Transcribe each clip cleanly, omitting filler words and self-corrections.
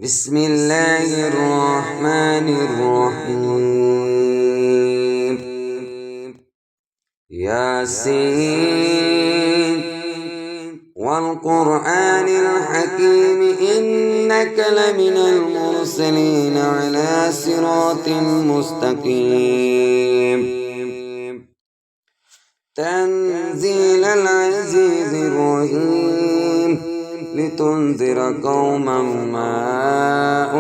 بسم الله الرحمن الرحيم. ياسين والقرآن الحكيم إنك لمن المرسلين على صراط مستقيم. تنزيل العزيز الرحيم لتنذر قوما ما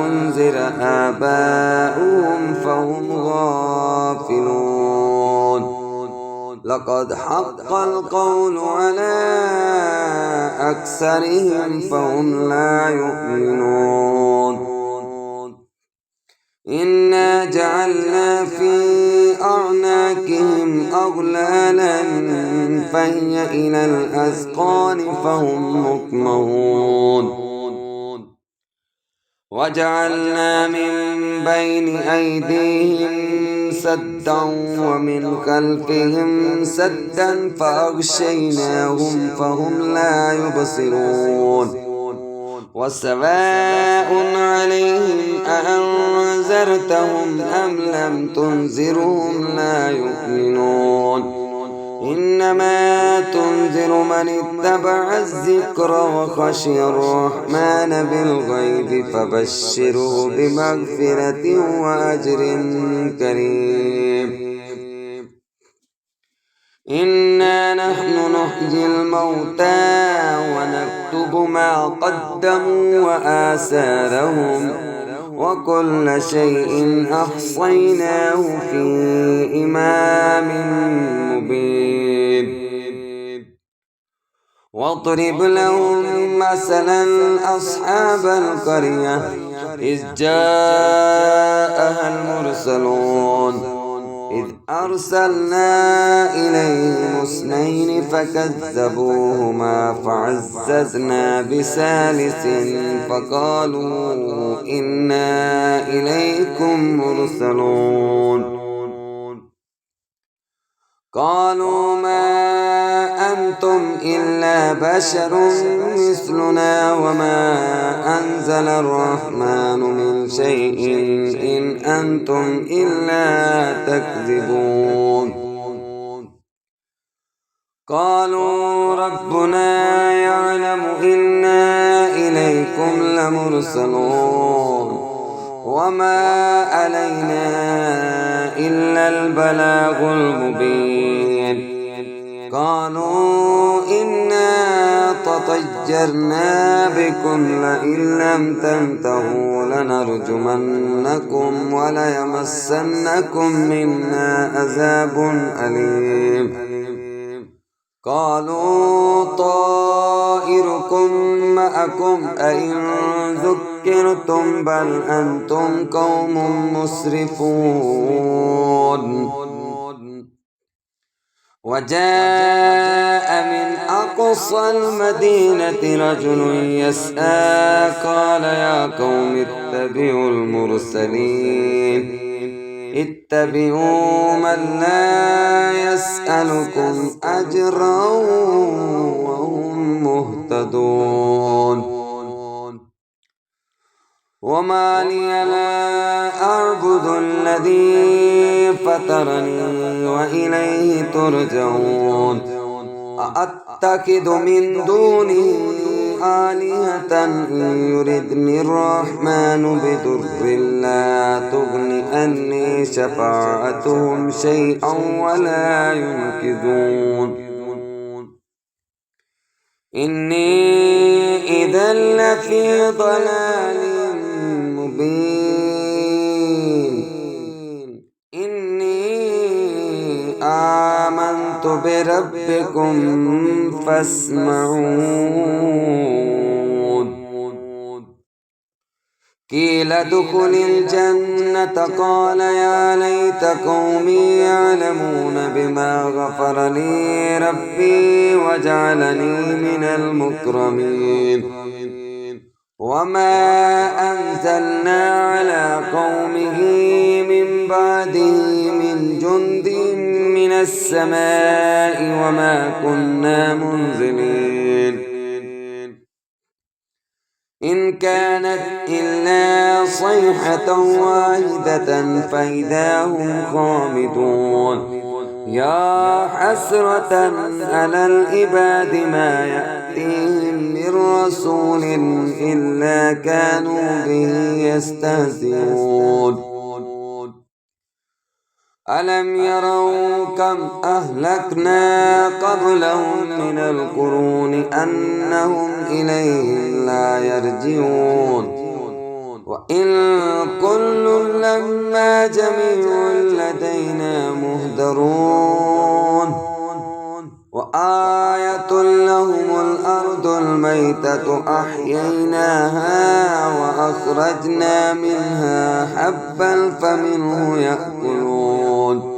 أنذر آباؤهم فهم غافلون. لقد حق القول على أكثرهم فهم لا يؤمنون. إنا جعلنا في أعناقهم أغلالا فهي إلى الأذقان فهم مقمحون. وجعلنا من بين أيديهم سدا ومن خلفهم سدا فأغشيناهم فهم لا يبصرون. وسواء عليهم أأنذرتهم أم لم تنذرهم لا يؤمنون. إنما تنذر من اتبع الذكر وخشي الرحمن بالغيب فبشره بمغفرة وأجر كريم. إنا نحن نحيي الموتى ونكتب ما قدموا وآثارهم وكل شيء أحصيناه في إمام مبين. واضرب لهم مثلا أصحاب القرية إذ جاءها المرسلون إذ أرسلنا إليهم اثنين فكذبوهما فعززنا بثالث فقالوا إنا إليكم مرسلون. قالوا ما أنتم إلا بشر مثلنا وما أنزل الرحمن من شيء إن أنتم إلا تكذبون. قالوا ربنا يعلم إنا إليكم لمرسلون وما علينا إلا البلاغ المبين. قالوا إنا تطيرنا بكم لئن لم تنتهوا لنرجمنكم وليمسنكم منا عذاب أليم. قالوا طائركم معكم أئن ذكرتم بل أنتم قوم مسرفون. وجاء من أقصى المدينة رجل يسعى قال يا قوم اتبعوا المرسلين اتبعوا من لا يسألكم أجرا وهم مهتدون. وما لي لا أعبد الذي فطرني وإليه ترجعون. أأتخذ من دونه آلهة إن يردني الرحمن بضر لا تغن عني شفاعتهم شيئا ولا ينقذون. إني إذا لفي ضلال مبين. إني آمنت بربكم فاسمعون. قيل ادخل الجنة قال يا ليت قومي يعلمون بما غفر لي ربي وجعلني من المكرمين. وما أنزلنا على قومه من بعده من جند من السماء وما كنا منزلين. إن كانت إلا صيحة واحدة فإذا هم خامدون يا حسرة على العباد ما يأتيهم من رسول إلا كانوا به يستهزئون ألم يروا كم أهلكنا قبلهم من القرون أنهم إليهم لا يرجعون وإن كل لما جميع لدينا مهدرون وآية لهم الأرض الميتة أحييناها وأخرجنا منها حبا فمنه يأكلون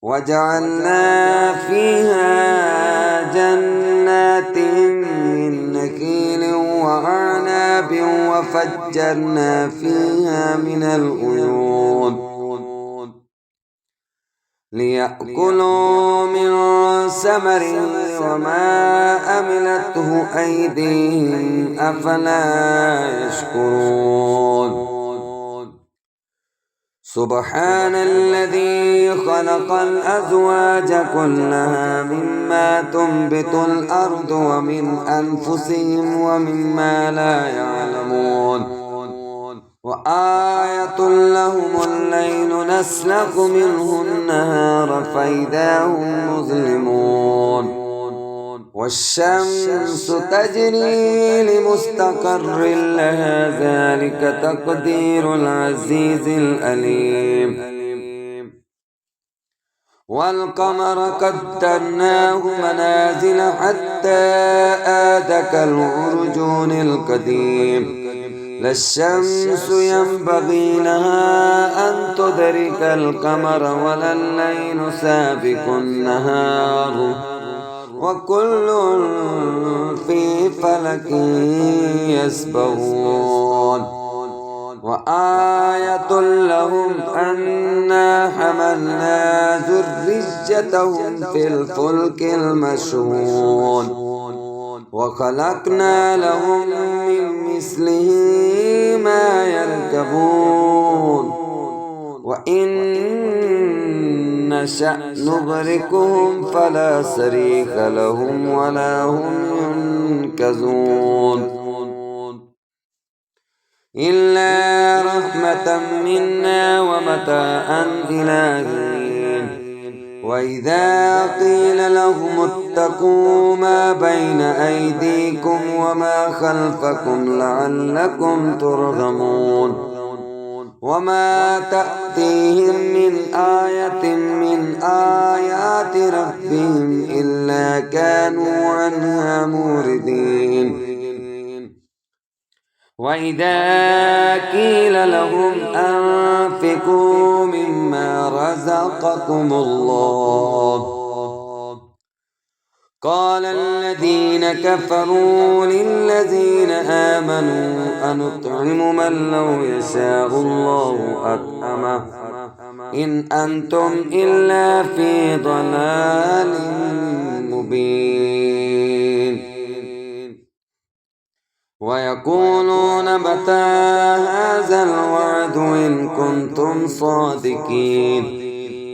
وجعلنا فيها جنات من نخيل وأعناب وفجرنا فيها من العيون ليأكلوا من ثمره وما عملته أيديهم أفلا يشكرون سبحان الذي خلق الأزواج كلها مما تنبت الأرض ومن أنفسهم ومما لا يعلمون وآية لهم الليل نسلخ منه النهار فإذا هم مظلمون والشمس تجري لمستقر لها ذلك تقدير العزيز العليم والقمر قدرناه منازل حتى عاد كالعرجون القديم لا الشمس ينبغي لها أن تدرك القمر ولا الليل سابق النهار وكل في فلك يسبحون وآية لهم أنا حملنا ذريتهم في الفلك المشحون وخلقنا لهم من مثله ما يركبون وإن نشأ نغرقهم فلا صريخ لهم ولا هم ينقذون إلا رحمة منا ومتاعا إلى حين وإذا قيل لهم اتقوا ما بين أيديكم وما خلفكم لعلكم ترحمون وما تأتيهم من آية من آيات ربهم إلا كانوا عنها موردين وإذا قيل لهم أنفقوا مما رزقكم الله قال الذين كفروا للذين آمنوا أنطعم من لو يشاء الله أطعمه إن أنتم إلا في ضلال مبين ويقولون متى هذا الوعد إن كنتم صادقين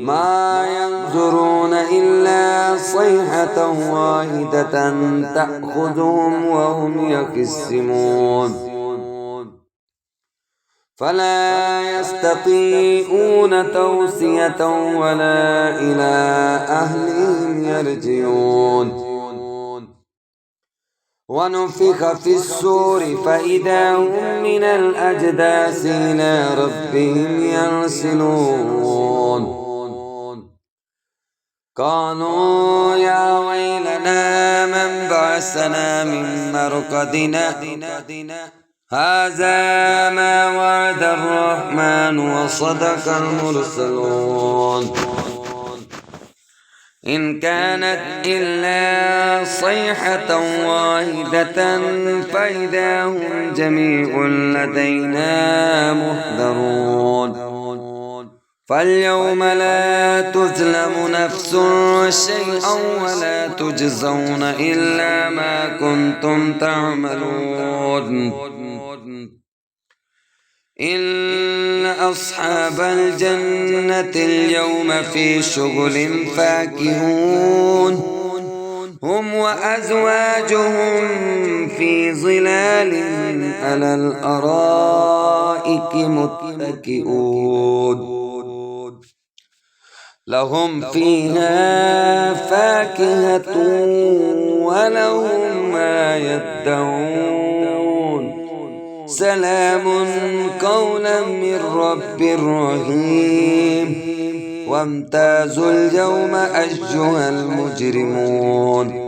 ما ينظرون إلا صيحة واحدة تأخذهم وهم يقسمون فلا يستطيعون توصية ولا إلى أهلهم يرجعون ونفخ في الصور فإذا هم من الأجداث إلى ربهم ينسلون قالوا يا ويلنا من بعثنا من مرقدنا هذا ما وعد الرحمن وصدق المرسلون إن كانت إلا صيحة واحدة فإذا هم جميع لدينا محضرون فاليوم لا تظلم نفس شيئا ولا تجزون إلا ما كنتم تعملون. إن أصحاب الجنة اليوم في شغل فاكهون هم وأزواجهم في ظلال على الأرائك متكئون لهم فيها فاكهة ولهم ما يدعون سلام قولا من رب رحيم. وامتازوا اليوم أيها المجرمون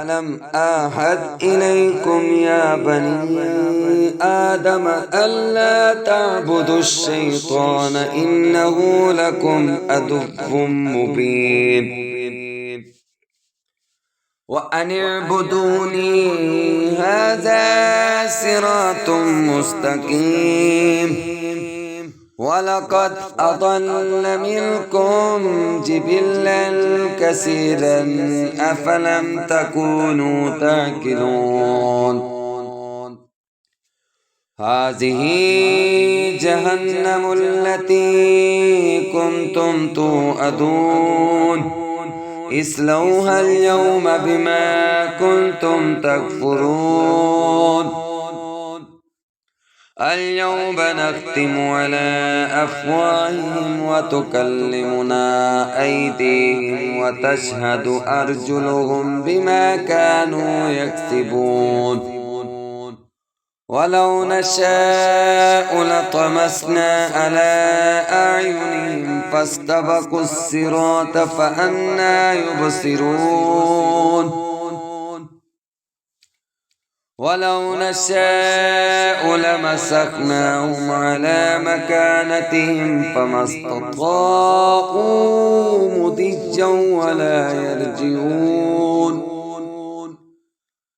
ألم أعهد إليكم يا بني آدم ألا تعبدوا الشيطان إنه لكم عدو مبين وأن اعبدوني هذا صراط مستقيم. ولقد أضل منكم جبلا كثيرا أفلم تكونوا تعقلون. هذه جهنم التي كنتم توعدون اصلوها اليوم بما كنتم تكفرون. اليوم نختم على أفواههم وتكلمنا أيديهم وتشهد أرجلهم بما كانوا يكسبون. ولو نشاء لطمسنا على أعينهم فاستبقوا الصراط فأنى يبصرون. ولو نشاء لمسخناهم على مكانتهم فما استطاعوا مضجا ولا يرجعون.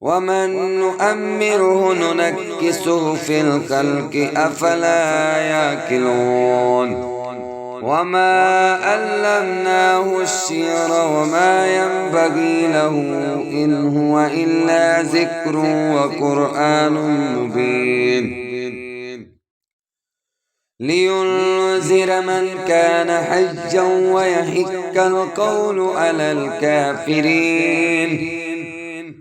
ومن نؤمره ننكسه في الخلق أفلا يعقلون. وما علمناه الشعر وما ينبغي له إن هو إلا ذكر وقرآن مبين لينذر من كان حجا ويحق القول على الكافرين.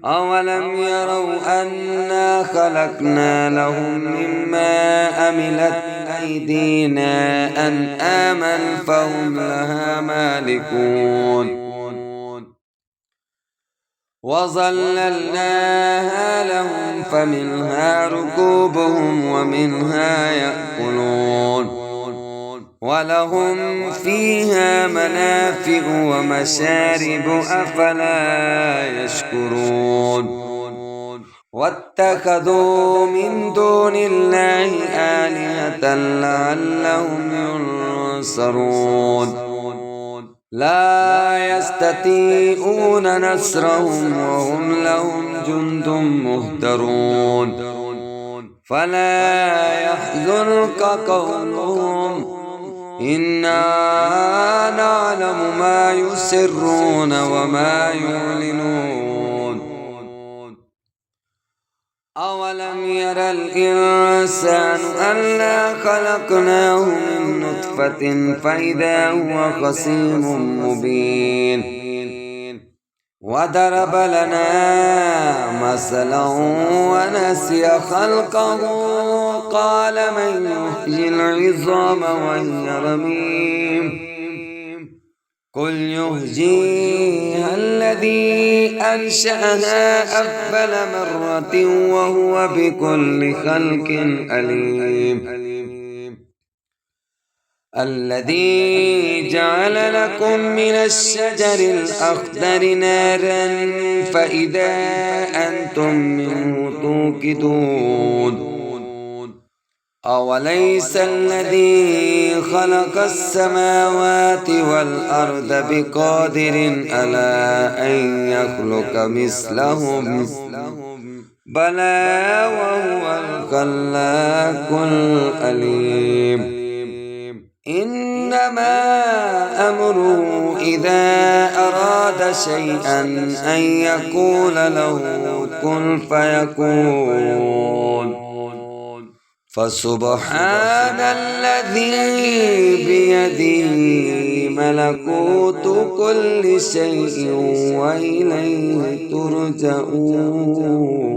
أولم يروا أنا خلقنا لهم مما عملت أيدينا أنعاما فهم لها مالكون. وظللناها لهم فمنها ركوبهم ومنها يأكلون. ولهم فيها منافع ومشارب أفلا يشكرون. واتخذوا من دون الله آلهة لعلهم ينصرون. لا يستطيعون نصرهم وهم لهم جند مهترون. فلا يحزنك قولهم إنا نعلم ما يسرون وما يعلنون. أولم ير الإنسان أنا خلقناه من نطفة فإذا هو خصيم مبين. وضرب لنا مثلا ونسي خلقه قال من يحيي العظام وهي رميم. قل يحييها الذي أنشأها أول مرة وهو بكل خلق عليم. الذي جعل لكم من الشجر الأخضر نارا فإذا أنتم منه توقدون. أوليس الذي خلق السماوات والأرض بقادر على أن يخلق مثلهم بلى وهو الخلاق العليم. إنما أمره إذا أراد شيئا أن يقول له كن فيكون. فسبحان الذي بيده ملكوت كل شيء وإليه ترجعون.